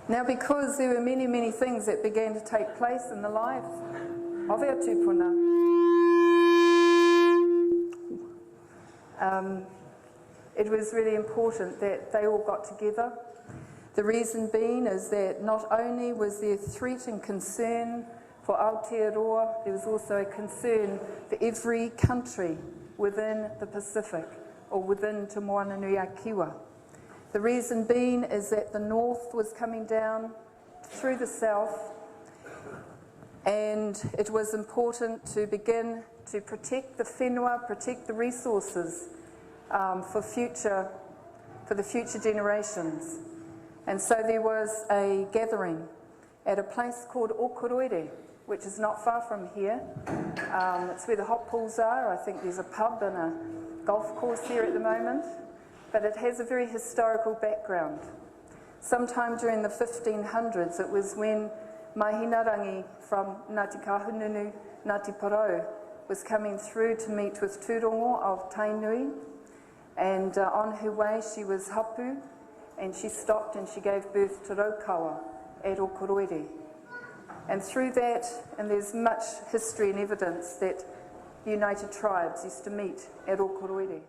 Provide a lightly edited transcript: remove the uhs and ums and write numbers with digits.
Now, because there were many, many things that began to take place in the lives of our tupuna, it was really important that they all got together. The reason being is that not only was there threat and concern for Aotearoa, there was also a concern for every country within the Pacific or within Te Moana-Nui-a-Kiwa. The reason being is that the north was coming down through the south, and it was important to begin to protect the whenua, protect the resources for the future generations. And so there was a gathering at a place called Okoroire, which is not far from here. It's where the hot pools are. I think there's a pub and a golf course here at the moment, but it has a very historical background. Sometime during the 1500s, it was when Mahingarangi from Kahungunu, Ngati Porou, was coming through to meet with Turongo of Tainui, and on her way she was hapu, and she stopped and she gave birth to Raukawa at Okoroire. And through that, and there's much history and evidence that the United Tribes used to meet at Okoroire.